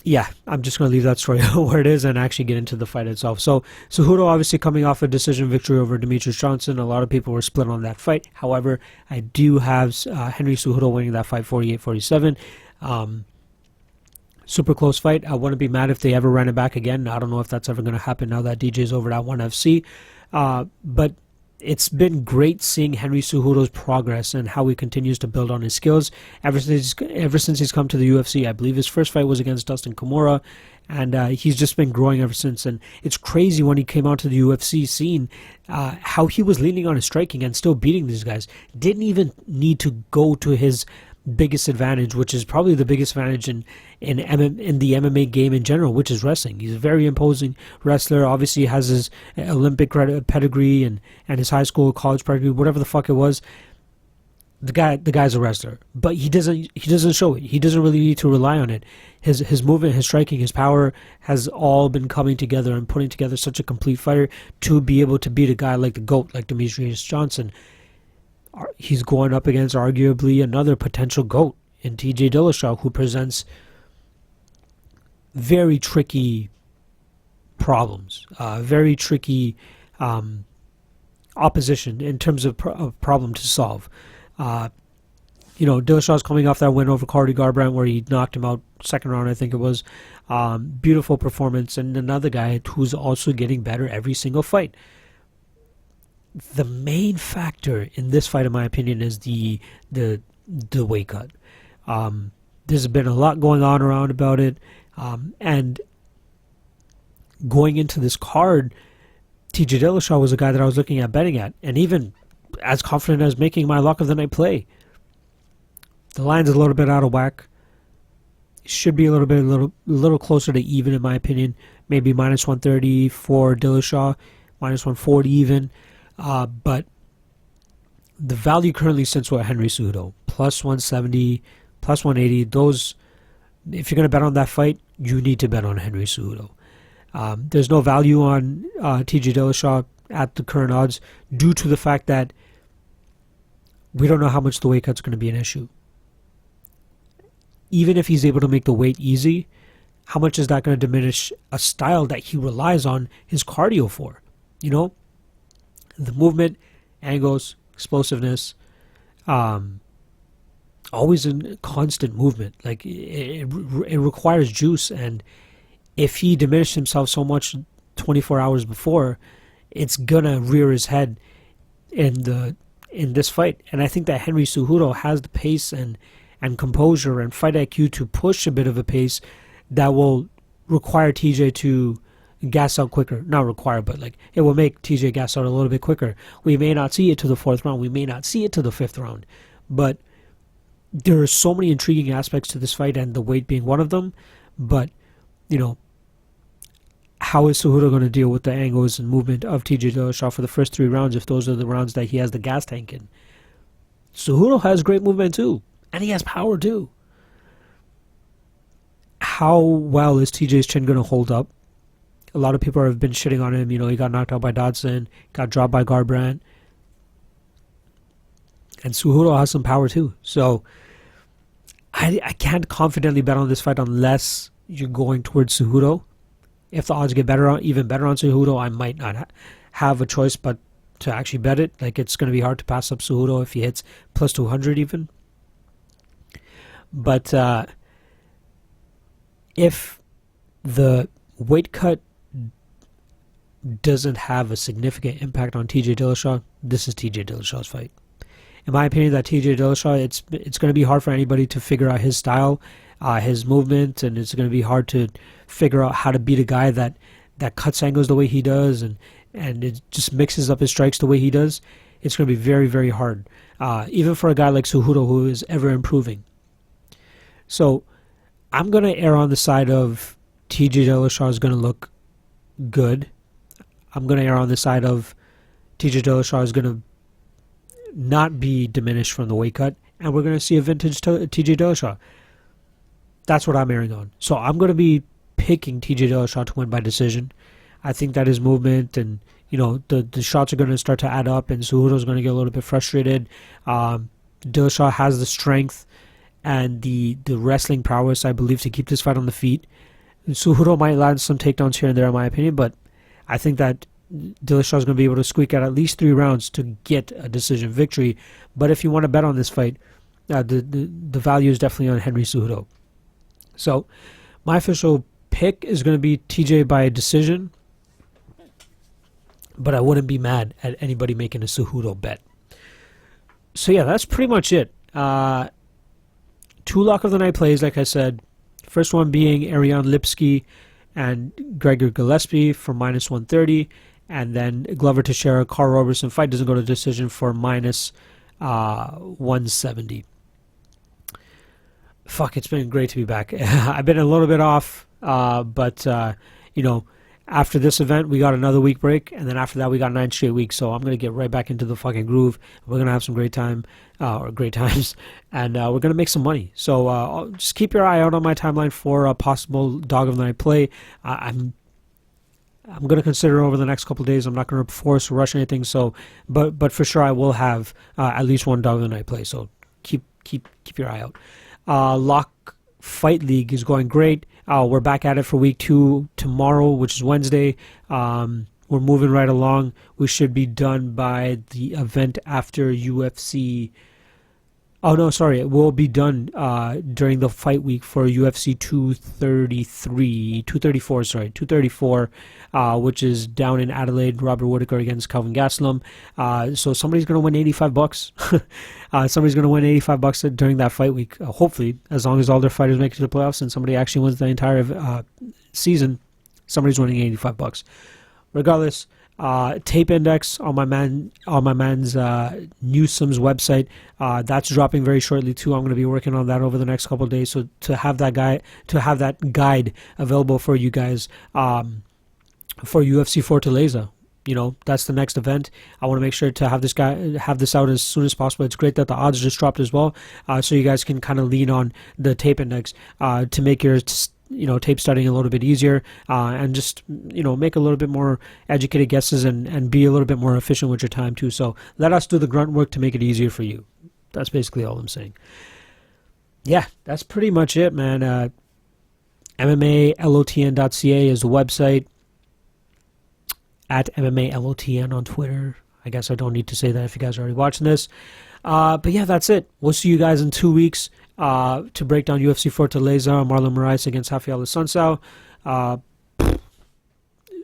yeah, I'm just going to leave that story where it is and actually get into the fight itself. So, Cejudo obviously coming off a decision victory over Demetrius Johnson. A lot of people were split on that fight. However, I do have Henry Cejudo winning that fight 48-47. Super close fight. I wouldn't be mad if they ever ran it back again. I don't know if that's ever going to happen now that DJ's over at ONE FC. But it's been great seeing Henry Cejudo's progress and how he continues to build on his skills ever since he's come to the UFC. I believe his first fight was against Dustin Kimura, and he's just been growing ever since. And it's crazy when he came onto the UFC scene how he was leaning on his striking and still beating these guys. Didn't even need to go to his biggest advantage, which is probably the biggest advantage in the MMA game in general, which is wrestling. He's a very imposing wrestler. Obviously, he has his Olympic pedigree and his high school, college pedigree, whatever the fuck it was. The guy's a wrestler, but he doesn't show it. He doesn't really need to rely on it. His movement, his striking, his power has all been coming together and putting together such a complete fighter to be able to beat a guy like the GOAT, like Demetrius Johnson. He's going up against arguably another potential GOAT in TJ Dillashaw, who presents very tricky problems, very tricky opposition in terms of problem to solve. Dillashaw's coming off that win over Cory Garbrandt where he knocked him out second round, I think it was. Beautiful performance, and another guy who's also getting better every single fight. The main factor in this fight, in my opinion, is the weight cut. There's been a lot going on around about it, and going into this card, TJ Dillashaw was a guy that I was looking at betting at, and even as confident as making my lock of the night play. The line's a little bit out of whack. It should be a little closer to even, in my opinion. Maybe minus 130 for Dillashaw, minus 140 even. But the value currently sits with Henry Cejudo, plus 170, plus 180. Those, if you're going to bet on that fight, you need to bet on Henry Cejudo. There's no value on TJ Dillashaw at the current odds due to the fact that we don't know how much the weight cut's going to be an issue. Even if he's able to make the weight easy, how much is that going to diminish a style that he relies on his cardio for? The movement, angles, explosiveness, always in constant movement. Like it requires juice, and if he diminished himself so much 24 hours before, it's gonna rear his head in this fight. And I think that Henry Cejudo has the pace and composure and fight IQ to push a bit of a pace that will require TJ to gas out quicker. Not require, but it will make TJ gas out a little bit quicker. We may not see it to the fourth round. We may not see it to the fifth round. But there are so many intriguing aspects to this fight, and the weight being one of them. But, how is Cejudo going to deal with the angles and movement of TJ Dillashaw for the first three rounds if those are the rounds that he has the gas tank in? Cejudo has great movement too, and he has power too. How well is TJ's chin going to hold up? A lot of people have been shitting on him. You know, he got knocked out by Dodson, got dropped by Garbrandt. And Cejudo has some power too. So I can't confidently bet on this fight unless you're going towards Cejudo. If the odds get even better on Cejudo, I might not have a choice but to actually bet it. Like, it's going to be hard to pass up Cejudo if he hits plus 200 even. But if the weight cut doesn't have a significant impact on TJ Dillashaw, this is TJ Dillashaw's fight. In my opinion, that TJ Dillashaw, it's going to be hard for anybody to figure out his style, his movement, and it's going to be hard to figure out how to beat a guy that cuts angles the way he does and it just mixes up his strikes the way he does. It's going to be very, very hard, even for a guy like Cejudo who is ever improving. So I'm going to err on the side of TJ Dillashaw is going to look good. I'm going to err on the side of TJ Dillashaw is going to not be diminished from the weight cut, and we're going to see a vintage TJ Dillashaw. That's what I'm erring on. So I'm going to be picking TJ Dillashaw to win by decision. I think that his movement and, you know, the shots are going to start to add up, and Cejudo's going to get a little bit frustrated. Dillashaw has the strength and the wrestling prowess, I believe, to keep this fight on the feet. Cejudo might land some takedowns here and there, in my opinion, but I think that Dillashaw is going to be able to squeak out at least 3 rounds to get a decision victory. But if you want to bet on this fight, the value is definitely on Henry Cejudo. So my official pick is going to be TJ by decision, but I wouldn't be mad at anybody making a Cejudo bet. So yeah, that's pretty much it. 2 lock of the night plays, like I said. First one being Ariane Lipski and Gregor Gillespie for minus 130. And then Glover Teixeira, Karl Roberson fight doesn't go to decision for minus 170. Fuck, it's been great to be back. I've been a little bit off, but you know, after this event, we got another week break, and then after that, we got 9 straight weeks. So I'm gonna get right back into the fucking groove. We're gonna have some great time, or great times, and we're gonna make some money. So just keep your eye out on my timeline for a possible dog of the night play. I'm going to consider over the next couple of days. I'm not going to force or rush anything. So, but for sure I will have at least one dog of the night play. So keep your eye out. Lock Fight League is going great. We're back at it for week 2 tomorrow, which is Wednesday. We're moving right along. We should be done by the event after UFC. Oh, no, sorry. It will be done during the fight week for UFC 234, which is down in Adelaide, Robert Whittaker against Kelvin Gastelum. So somebody's going to win $85. Somebody's going to win $85 during that fight week, hopefully, as long as all their fighters make it to the playoffs and somebody actually wins the entire season, somebody's winning $85. Regardless, tape index on my man's Newsom's website. That's dropping very shortly too. I'm going to be working on that over the next couple of days. So to have that guide available for you guys for UFC Fortaleza. You know, that's the next event. I want to make sure to have this out as soon as possible. It's great that the odds just dropped as well, so you guys can kind of lean on the tape index to make your tape studying a little bit easier, and just, make a little bit more educated guesses and be a little bit more efficient with your time too. So let us do the grunt work to make it easier for you. That's basically all I'm saying. Yeah, that's pretty much it, man. MMALOTN.ca is the website. At MMALOTN on Twitter. I guess I don't need to say that if you guys are already watching this. But yeah, that's it. We'll see you guys in 2 weeks to break down UFC Fortaleza, Marlon Moraes against Rafael Assunção.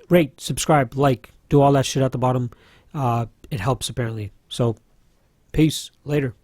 Rate, subscribe, like, do all that shit at the bottom. It helps apparently. So, peace. Later.